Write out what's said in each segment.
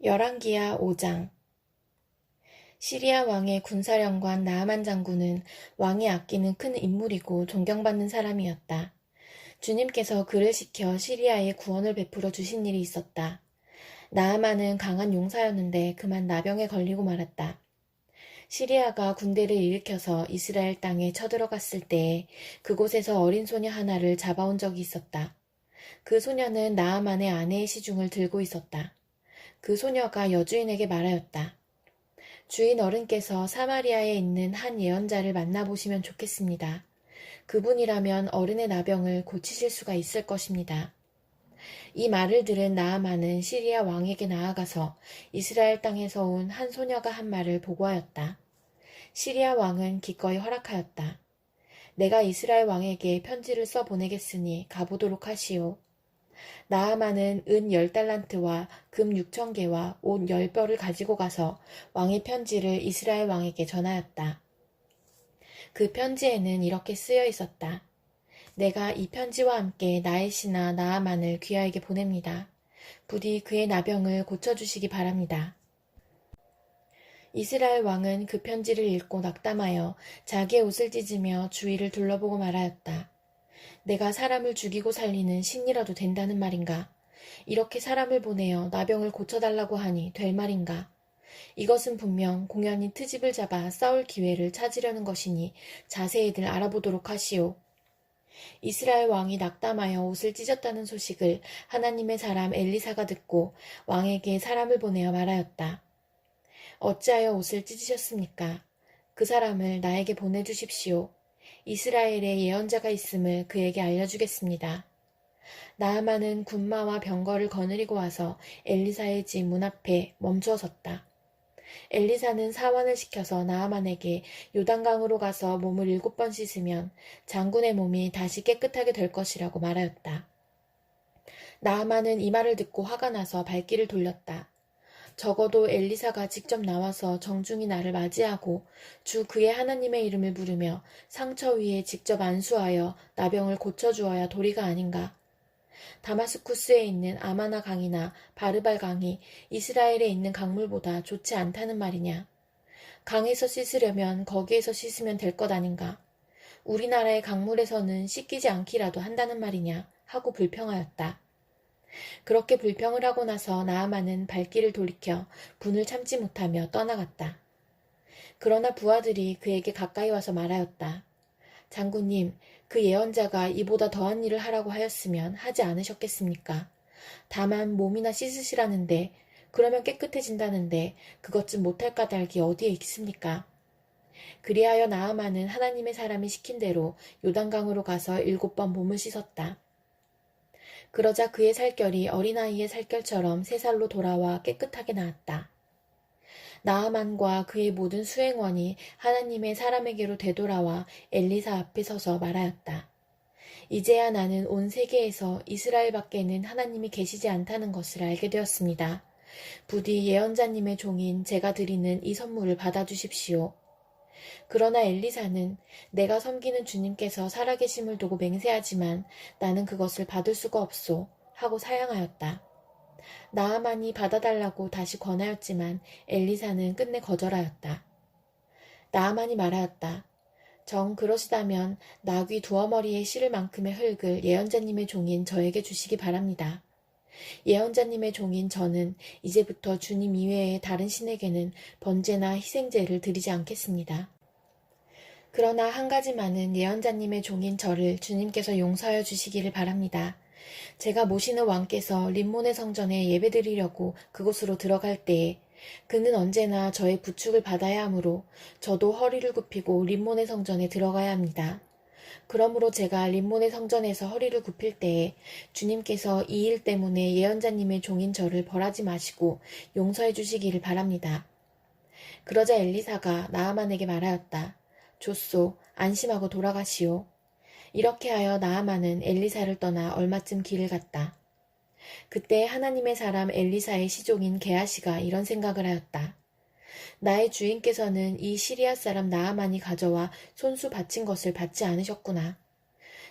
열왕기하 5장. 시리아 왕의 군사령관 나아만 장군은 왕이 아끼는 큰 인물이고 존경받는 사람이었다. 주님께서 그를 시켜 시리아에 구원을 베풀어 주신 일이 있었다. 나아만은 강한 용사였는데 그만 나병에 걸리고 말았다. 시리아가 군대를 일으켜서 이스라엘 땅에 쳐들어갔을 때에 그곳에서 어린 소녀 하나를 잡아온 적이 있었다. 그 소녀는 나아만의 아내의 시중을 들고 있었다. 그 소녀가 여주인에게 말하였다. 주인 어른께서 사마리아에 있는 한 예언자를 만나보시면 좋겠습니다. 그분이라면 어른의 나병을 고치실 수가 있을 것입니다. 이 말을 들은 나아만은 시리아 왕에게 나아가서 이스라엘 땅에서 온 한 소녀가 한 말을 보고하였다. 시리아 왕은 기꺼이 허락하였다. 내가 이스라엘 왕에게 편지를 써 보내겠으니 가보도록 하시오. 나아만은 은 10달란트와 금 6,000개와 옷 10벌을 가지고 가서 왕의 편지를 이스라엘 왕에게 전하였다. 그 편지에는 이렇게 쓰여 있었다. 내가 이 편지와 함께 나의 신하 나아만을 귀하에게 보냅니다. 부디 그의 나병을 고쳐주시기 바랍니다. 이스라엘 왕은 그 편지를 읽고 낙담하여 자기의 옷을 찢으며 주위를 둘러보고 말하였다. 내가 사람을 죽이고 살리는 신이라도 된다는 말인가? 이렇게 사람을 보내어 나병을 고쳐달라고 하니 될 말인가? 이것은 분명 공연히 트집을 잡아 싸울 기회를 찾으려는 것이니 자세히들 알아보도록 하시오. 이스라엘 왕이 낙담하여 옷을 찢었다는 소식을 하나님의 사람 엘리사가 듣고 왕에게 사람을 보내어 말하였다. 어찌하여 옷을 찢으셨습니까? 그 사람을 나에게 보내주십시오. 이스라엘에 예언자가 있음을 그에게 알려주겠습니다. 나아만은 군마와 병거를 거느리고 와서 엘리사의 집 문 앞에 멈추어 섰다. 엘리사는 사환을 시켜서 나아만에게 요단강으로 가서 몸을 7번 씻으면 장군의 몸이 다시 깨끗하게 될 것이라고 말하였다. 나아만은 이 말을 듣고 화가 나서 발길을 돌렸다. 적어도 엘리사가 직접 나와서 정중히 나를 맞이하고 주 그의 하나님의 이름을 부르며 상처 위에 직접 안수하여 나병을 고쳐주어야 도리가 아닌가. 다마스쿠스에 있는 아마나 강이나 바르발 강이 이스라엘에 있는 강물보다 좋지 않다는 말이냐. 강에서 씻으려면 거기에서 씻으면 될 것 아닌가. 우리나라의 강물에서는 씻기지 않기라도 한다는 말이냐 하고 불평하였다. 그렇게 불평을 하고 나서 나아만은 발길을 돌이켜 분을 참지 못하며 떠나갔다. 그러나 부하들이 그에게 가까이 와서 말하였다. 장군님, 그 예언자가 이보다 더한 일을 하라고 하였으면 하지 않으셨겠습니까? 다만 몸이나 씻으시라는데 그러면 깨끗해진다는데 그것 좀 못할 까닭이 어디에 있습니까? 그리하여 나아만은 하나님의 사람이 시킨 대로 요단강으로 가서 7번 몸을 씻었다. 그러자 그의 살결이 어린아이의 살결처럼 새 살로 돌아와 깨끗하게 나았다. 나아만과 그의 모든 수행원이 하나님의 사람에게로 되돌아와 엘리사 앞에 서서 말하였다. 이제야 나는 온 세계에서 이스라엘 밖에는 하나님이 계시지 않다는 것을 알게 되었습니다. 부디 예언자님의 종인 제가 드리는 이 선물을 받아주십시오. 그러나 엘리사는 내가 섬기는 주님께서 살아계심을 두고 맹세하지만 나는 그것을 받을 수가 없소 하고 사양하였다. 나아만이 받아달라고 다시 권하였지만 엘리사는 끝내 거절하였다. 나아만이 말하였다. 정 그러시다면 나귀 두어머리에 실을 만큼의 흙을 예언자님의 종인 저에게 주시기 바랍니다. 예언자님의 종인 저는 이제부터 주님 이외의 다른 신에게는 번제나 희생제를 드리지 않겠습니다. 그러나 한 가지만은 예언자님의 종인 저를 주님께서 용서하여 주시기를 바랍니다. 제가 모시는 왕께서 림몬의 성전에 예배드리려고 그곳으로 들어갈 때에 그는 언제나 저의 부축을 받아야 하므로 저도 허리를 굽히고 림몬의 성전에 들어가야 합니다. 그러므로 제가 림몬의 성전에서 허리를 굽힐 때에 주님께서 이 일 때문에 예언자님의 종인 저를 벌하지 마시고 용서해 주시기를 바랍니다. 그러자 엘리사가 나아만에게 말하였다. 좋소, 안심하고 돌아가시오. 이렇게 하여 나아만은 엘리사를 떠나 얼마쯤 길을 갔다. 그때 하나님의 사람 엘리사의 시종인 게하시가 이런 생각을 하였다. 나의 주인께서는 이 시리아 사람 나아만이 가져와 손수 바친 것을 받지 않으셨구나.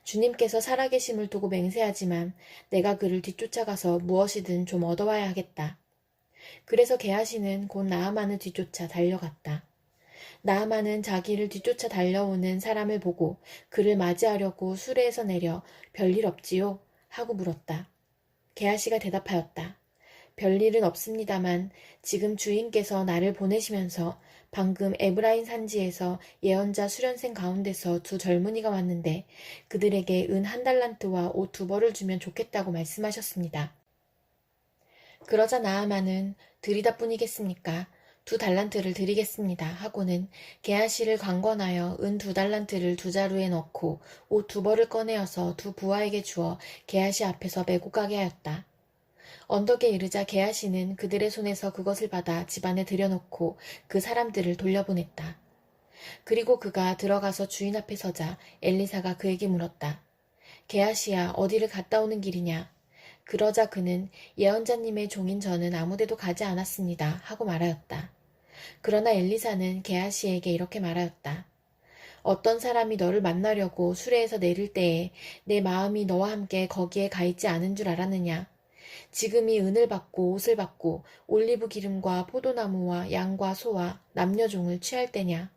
주님께서 살아계심을 두고 맹세하지만 내가 그를 뒤쫓아가서 무엇이든 좀 얻어와야 하겠다. 그래서 게하시는 곧 나아만을 뒤쫓아 달려갔다. 나아만은 자기를 뒤쫓아 달려오는 사람을 보고 그를 맞이하려고 수레에서 내려 별일 없지요? 하고 물었다. 게하시가 대답하였다. 별일은 없습니다만 지금 주인께서 나를 보내시면서 방금 에브라임 산지에서 예언자 수련생 가운데서 두 젊은이가 왔는데 그들에게 은 한 달란트와 옷 두 벌을 주면 좋겠다고 말씀하셨습니다. 그러자 나아만은 드리다뿐이겠습니까? 두 달란트를 드리겠습니다. 하고는 게하시를 강권하여 은 두 달란트를 두 자루에 넣고 옷 두 벌을 꺼내어서 두 부하에게 주어 게하시 앞에서 메고 가게 하였다. 언덕에 이르자 게하시는 그들의 손에서 그것을 받아 집안에 들여놓고 그 사람들을 돌려보냈다. 그리고 그가 들어가서 주인 앞에 서자 엘리사가 그에게 물었다. 게하시야, 어디를 갔다 오는 길이냐? 그러자 그는 예언자님의 종인 저는 아무데도 가지 않았습니다. 하고 말하였다. 그러나 엘리사는 게하시에게 이렇게 말하였다. 어떤 사람이 너를 만나려고 수레에서 내릴 때에 내 마음이 너와 함께 거기에 가 있지 않은 줄 알았느냐? 지금이 은을 받고 옷을 받고 올리브 기름과 포도나무와 양과 소와 남녀종을 취할 때냐?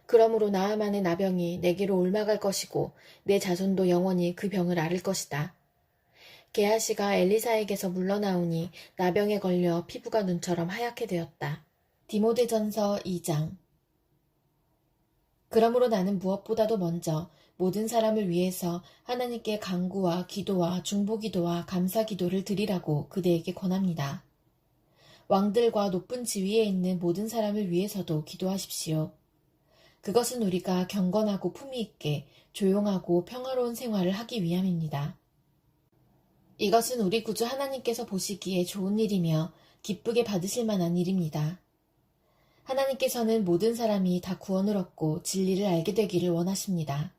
그러므로 나아만의 나병이 내게로 옮아갈 것이고 내 자손도 영원히 그 병을 앓을 것이다. 게하시가 엘리사에게서 물러나오니 나병에 걸려 피부가 눈처럼 하얗게 되었다. 디모데전서 2장. 그러므로 나는 무엇보다도 먼저 모든 사람을 위해서 하나님께 간구와 기도와 중보기도와 감사기도를 드리라고 그대에게 권합니다. 왕들과 높은 지위에 있는 모든 사람을 위해서도 기도하십시오. 그것은 우리가 경건하고 품위 있게 조용하고 평화로운 생활을 하기 위함입니다. 이것은 우리 구주 하나님께서 보시기에 좋은 일이며 기쁘게 받으실 만한 일입니다. 하나님께서는 모든 사람이 다 구원을 얻고 진리를 알게 되기를 원하십니다.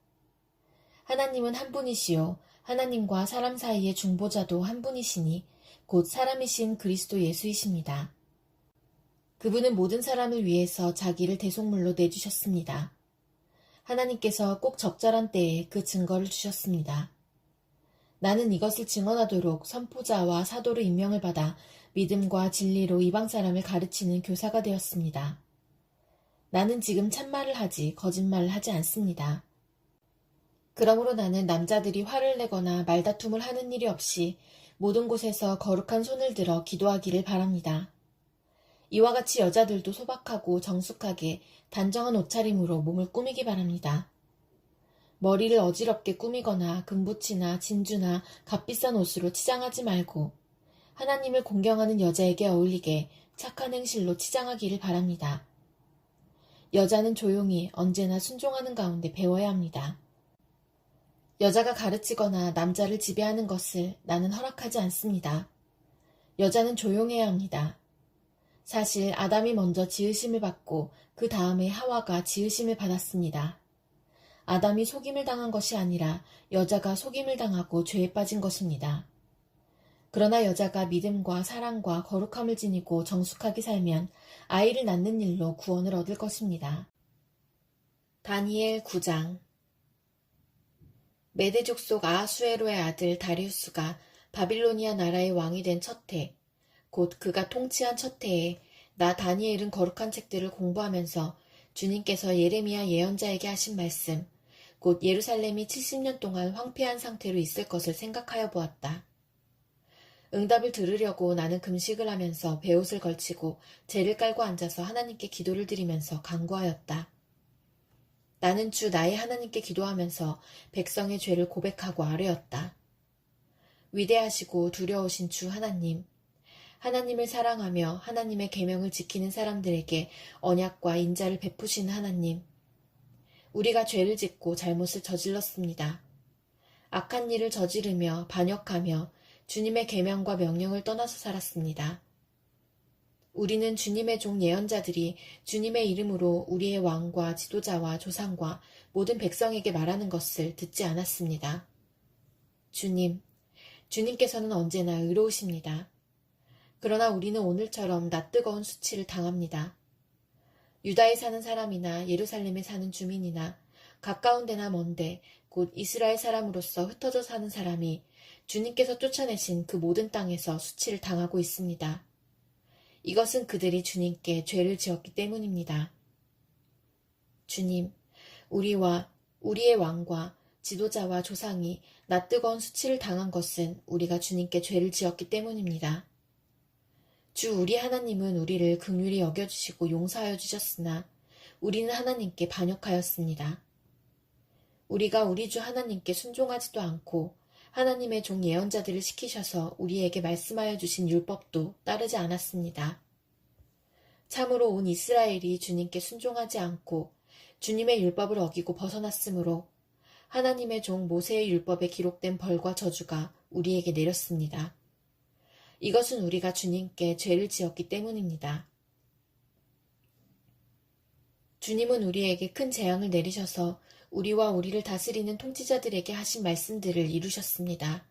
하나님은 한 분이시요 하나님과 사람 사이의 중보자도 한 분이시니 곧 사람이신 그리스도 예수이십니다. 그분은 모든 사람을 위해서 자기를 대속물로 내주셨습니다. 하나님께서 꼭 적절한 때에 그 증거를 주셨습니다. 나는 이것을 증언하도록 선포자와 사도로 임명을 받아 믿음과 진리로 이방 사람을 가르치는 교사가 되었습니다. 나는 지금 참말을 하지 거짓말을 하지 않습니다. 그러므로 나는 남자들이 화를 내거나 말다툼을 하는 일이 없이 모든 곳에서 거룩한 손을 들어 기도하기를 바랍니다. 이와 같이 여자들도 소박하고 정숙하게 단정한 옷차림으로 몸을 꾸미기 바랍니다. 머리를 어지럽게 꾸미거나 금붙이나 진주나 값비싼 옷으로 치장하지 말고 하나님을 공경하는 여자에게 어울리게 착한 행실로 치장하기를 바랍니다. 여자는 조용히 언제나 순종하는 가운데 배워야 합니다. 여자가 가르치거나 남자를 지배하는 것을 나는 허락하지 않습니다. 여자는 조용해야 합니다. 사실 아담이 먼저 지으심을 받고 그 다음에 하와가 지으심을 받았습니다. 아담이 속임을 당한 것이 아니라 여자가 속임을 당하고 죄에 빠진 것입니다. 그러나 여자가 믿음과 사랑과 거룩함을 지니고 정숙하게 살면 아이를 낳는 일로 구원을 얻을 것입니다. 다니엘 9장. 메대 족속 아하수에로의 아들 다리우스가 바빌로니아 나라의 왕이 된 첫 해, 곧 그가 통치한 첫 해에 나 다니엘은 거룩한 책들을 공부하면서 주님께서 예레미야 예언자에게 하신 말씀, 곧 예루살렘이 70년 동안 황폐한 상태로 있을 것을 생각하여 보았다. 응답을 들으려고 나는 금식을 하면서 베옷을 걸치고 재를 깔고 앉아서 하나님께 기도를 드리면서 간구하였다. 나는 주 나의 하나님께 기도하면서 백성의 죄를 고백하고 아뢰었다. 위대하시고 두려우신 주 하나님, 하나님을 사랑하며 하나님의 계명을 지키는 사람들에게 언약과 인자를 베푸시는 하나님, 우리가 죄를 짓고 잘못을 저질렀습니다. 악한 일을 저지르며 반역하며 주님의 계명과 명령을 떠나서 살았습니다. 우리는 주님의 종 예언자들이 주님의 이름으로 우리의 왕과 지도자와 조상과 모든 백성에게 말하는 것을 듣지 않았습니다. 주님께서는 언제나 의로우십니다. 그러나 우리는 오늘처럼 낯뜨거운 수치를 당합니다. 유다에 사는 사람이나 예루살렘에 사는 주민이나 가까운 데나 먼데 곧 이스라엘 사람으로서 흩어져 사는 사람이 주님께서 쫓아내신 그 모든 땅에서 수치를 당하고 있습니다. 이것은 그들이 주님께 죄를 지었기 때문입니다. 주님, 우리와 우리의 왕과 지도자와 조상이 낯뜨거운 수치를 당한 것은 우리가 주님께 죄를 지었기 때문입니다. 주 우리 하나님은 우리를 긍휼히 여겨주시고 용서하여 주셨으나 우리는 하나님께 반역하였습니다. 우리가 우리 주 하나님께 순종하지도 않고 하나님의 종 예언자들을 시키셔서 우리에게 말씀하여 주신 율법도 따르지 않았습니다. 참으로 온 이스라엘이 주님께 순종하지 않고 주님의 율법을 어기고 벗어났으므로 하나님의 종 모세의 율법에 기록된 벌과 저주가 우리에게 내렸습니다. 이것은 우리가 주님께 죄를 지었기 때문입니다. 주님은 우리에게 큰 재앙을 내리셔서 우리와 우리를 다스리는 통치자들에게 하신 말씀들을 이루셨습니다.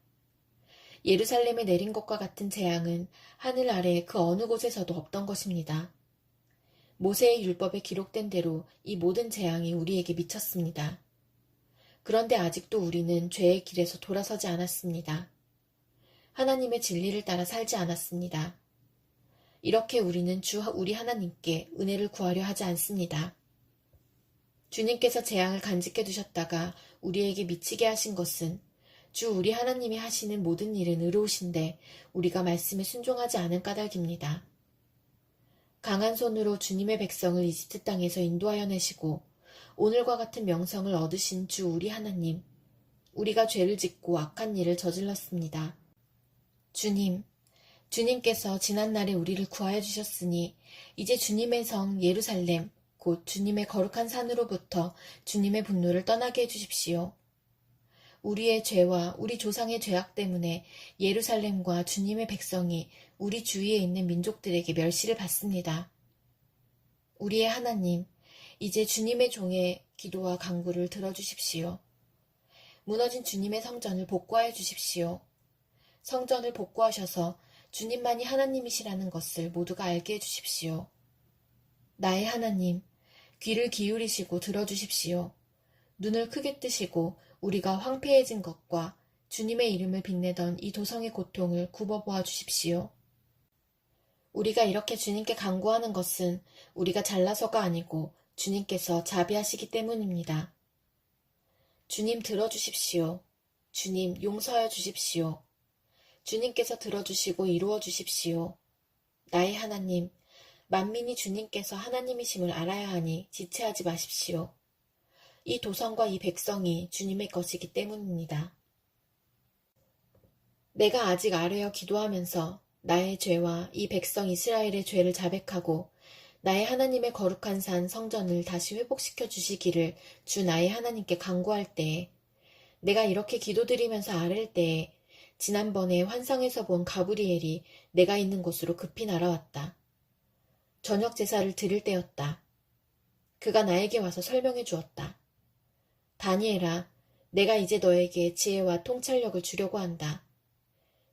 예루살렘에 내린 것과 같은 재앙은 하늘 아래 그 어느 곳에서도 없던 것입니다. 모세의 율법에 기록된 대로 이 모든 재앙이 우리에게 미쳤습니다. 그런데 아직도 우리는 죄의 길에서 돌아서지 않았습니다. 하나님의 진리를 따라 살지 않았습니다. 이렇게 우리는 우리 하나님께 은혜를 구하려 하지 않습니다. 주님께서 재앙을 간직해 두셨다가 우리에게 미치게 하신 것은 주 우리 하나님이 하시는 모든 일은 의로우신데 우리가 말씀에 순종하지 않은 까닭입니다. 강한 손으로 주님의 백성을 이집트 땅에서 인도하여 내시고 오늘과 같은 명성을 얻으신 주 우리 하나님, 우리가 죄를 짓고 악한 일을 저질렀습니다. 주님께서 지난날에 우리를 구하여 주셨으니 이제 주님의 성 예루살렘, 곧 주님의 거룩한 산으로부터 주님의 분노를 떠나게 해주십시오. 우리의 죄와 우리 조상의 죄악 때문에 예루살렘과 주님의 백성이 우리 주위에 있는 민족들에게 멸시를 받습니다. 우리의 하나님, 이제 주님의 종의 기도와 간구를 들어주십시오. 무너진 주님의 성전을 복구하여 주십시오. 성전을 복구하셔서 주님만이 하나님이시라는 것을 모두가 알게 해주십시오. 나의 하나님, 귀를 기울이시고 들어주십시오. 눈을 크게 뜨시고 우리가 황폐해진 것과 주님의 이름을 빛내던 이 도성의 고통을 굽어보아 주십시오. 우리가 이렇게 주님께 간구하는 것은 우리가 잘나서가 아니고 주님께서 자비하시기 때문입니다. 주님 들어주십시오. 주님 용서하여 주십시오. 주님께서 들어주시고 이루어 주십시오. 나의 하나님, 만민이 주님께서 하나님이심을 알아야 하니 지체하지 마십시오. 이 도성과 이 백성이 주님의 것이기 때문입니다. 내가 아직 아뢰어 기도하면서 나의 죄와 이 백성 이스라엘의 죄를 자백하고 나의 하나님의 거룩한 산 성전을 다시 회복시켜 주시기를 주 나의 하나님께 간구할 때에 내가 이렇게 기도드리면서 아랠 때에 지난번에 환상에서 본 가브리엘이 내가 있는 곳으로 급히 날아왔다. 저녁 제사를 드릴 때였다. 그가 나에게 와서 설명해 주었다. 다니엘아, 내가 이제 너에게 지혜와 통찰력을 주려고 한다.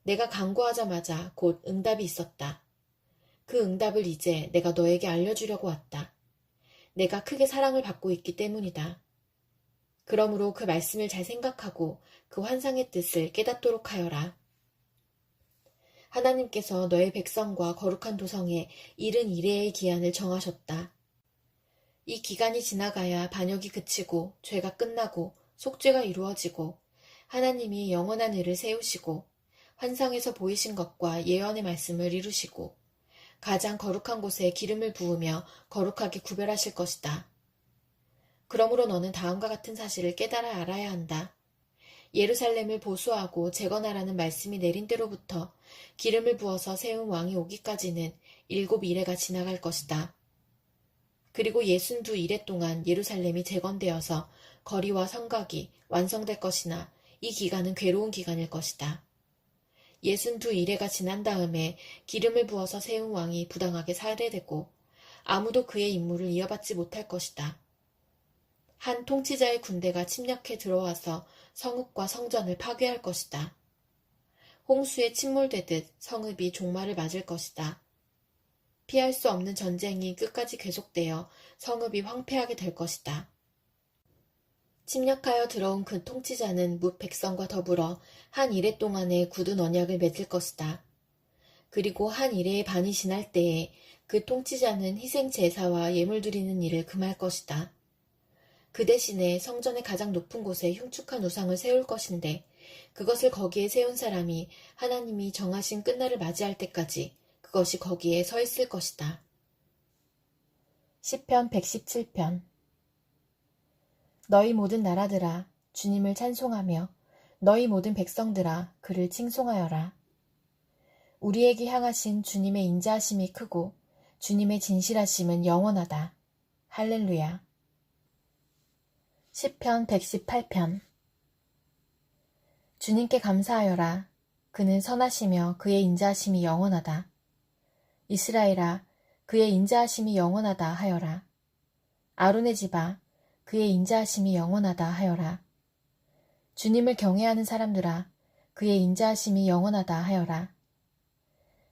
내가 간구하자마자 곧 응답이 있었다. 그 응답을 이제 내가 너에게 알려주려고 왔다. 내가 크게 사랑을 받고 있기 때문이다. 그러므로 그 말씀을 잘 생각하고 그 환상의 뜻을 깨닫도록 하여라. 하나님께서 너의 백성과 거룩한 도성에 이른 이레의 기한을 정하셨다. 이 기간이 지나가야 반역이 그치고 죄가 끝나고 속죄가 이루어지고 하나님이 영원한 의를 세우시고 환상에서 보이신 것과 예언의 말씀을 이루시고 가장 거룩한 곳에 기름을 부으며 거룩하게 구별하실 것이다. 그러므로 너는 다음과 같은 사실을 깨달아 알아야 한다. 예루살렘을 보수하고 재건하라는 말씀이 내린 때로부터 기름을 부어서 세운 왕이 오기까지는 7일에가 지나갈 것이다. 그리고 62일에 동안 예루살렘이 재건되어서 거리와 성곽이 완성될 것이나 이 기간은 괴로운 기간일 것이다. 62일에가 지난 다음에 기름을 부어서 세운 왕이 부당하게 살해되고 아무도 그의 임무를 이어받지 못할 것이다. 한 통치자의 군대가 침략해 들어와서 성읍과 성전을 파괴할 것이다. 홍수에 침몰되듯 성읍이 종말을 맞을 것이다. 피할 수 없는 전쟁이 끝까지 계속되어 성읍이 황폐하게 될 것이다. 침략하여 들어온 그 통치자는 뭇 백성과 더불어 한 이래 동안의 굳은 언약을 맺을 것이다. 그리고 한 일에 반이 지날 때에 그 통치자는 희생 제사와 예물 드리는 일을 금할 것이다. 그 대신에 성전의 가장 높은 곳에 흉측한 우상을 세울 것인데 그것을 거기에 세운 사람이 하나님이 정하신 끝날을 맞이할 때까지 그것이 거기에 서 있을 것이다. 시편 117편. 너희 모든 나라들아 주님을 찬송하며 너희 모든 백성들아 그를 칭송하여라. 우리에게 향하신 주님의 인자하심이 크고 주님의 진실하심은 영원하다. 할렐루야. 시편 118편. 주님께 감사하여라. 그는 선하시며 그의 인자하심이 영원하다. 이스라엘아, 그의 인자하심이 영원하다 하여라. 아론의 집아, 그의 인자하심이 영원하다 하여라. 주님을 경외하는 사람들아, 그의 인자하심이 영원하다 하여라.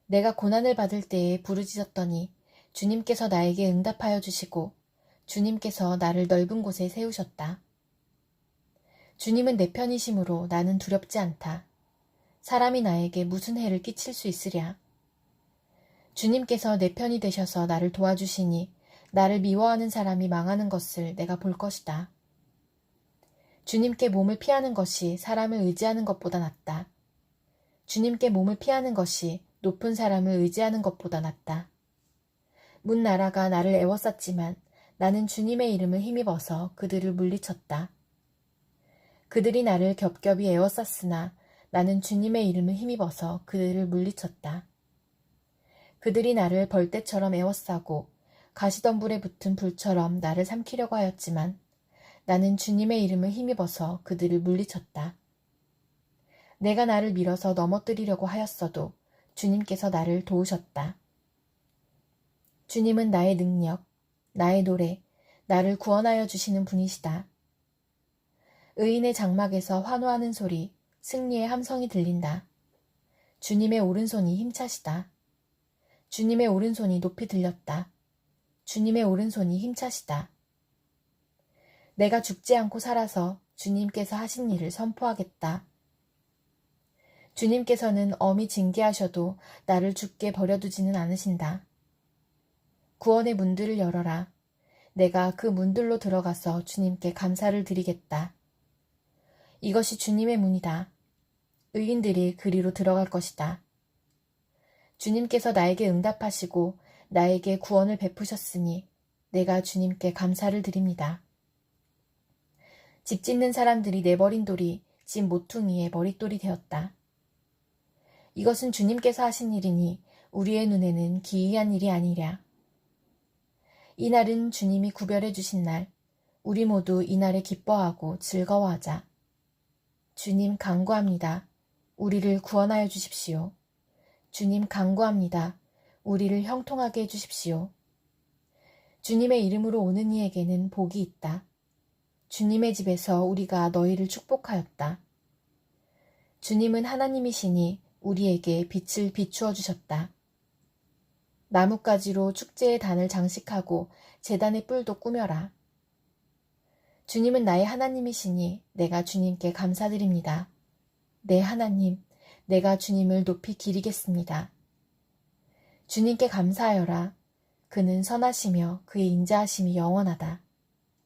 내가 고난을 받을 때에 부르짖었더니 주님께서 나에게 응답하여 주시고 주님께서 나를 넓은 곳에 세우셨다. 주님은 내 편이심으로 나는 두렵지 않다. 사람이 나에게 무슨 해를 끼칠 수 있으랴. 주님께서 내 편이 되셔서 나를 도와주시니 나를 미워하는 사람이 망하는 것을 내가 볼 것이다. 주님께 몸을 피하는 것이 사람을 의지하는 것보다 낫다. 주님께 몸을 피하는 것이 높은 사람을 의지하는 것보다 낫다. 문 나라가 나를 애워쌌지만 나는 주님의 이름을 힘입어서 그들을 물리쳤다. 그들이 나를 겹겹이 애워쌌으나 나는 주님의 이름을 힘입어서 그들을 물리쳤다. 그들이 나를 벌떼처럼 애워싸고 가시덤불에 붙은 불처럼 나를 삼키려고 하였지만 나는 주님의 이름을 힘입어서 그들을 물리쳤다. 내가 나를 밀어서 넘어뜨리려고 하였어도 주님께서 나를 도우셨다. 주님은 나의 능력, 나의 노래, 나를 구원하여 주시는 분이시다. 의인의 장막에서 환호하는 소리, 승리의 함성이 들린다. 주님의 오른손이 힘차시다. 주님의 오른손이 높이 들렸다. 주님의 오른손이 힘차시다. 내가 죽지 않고 살아서 주님께서 하신 일을 선포하겠다. 주님께서는 엄히 징계하셔도 나를 죽게 버려두지는 않으신다. 구원의 문들을 열어라. 내가 그 문들로 들어가서 주님께 감사를 드리겠다. 이것이 주님의 문이다. 의인들이 그리로 들어갈 것이다. 주님께서 나에게 응답하시고 나에게 구원을 베푸셨으니 내가 주님께 감사를 드립니다. 집 짓는 사람들이 내버린 돌이 집 모퉁이의 머릿돌이 되었다. 이것은 주님께서 하신 일이니 우리의 눈에는 기이한 일이 아니랴. 이 날은 주님이 구별해 주신 날, 우리 모두 이 날에 기뻐하고 즐거워하자. 주님 간구합니다. 우리를 구원하여 주십시오. 주님 간구합니다. 우리를 형통하게 해주십시오. 주님의 이름으로 오는 이에게는 복이 있다. 주님의 집에서 우리가 너희를 축복하였다. 주님은 하나님이시니 우리에게 빛을 비추어 주셨다. 나뭇가지로 축제의 단을 장식하고 제단의 뿔도 꾸며라. 주님은 나의 하나님이시니 내가 주님께 감사드립니다. 내 하나님, 내가 주님을 높이 기리겠습니다. 주님께 감사하여라. 그는 선하시며 그의 인자하심이 영원하다.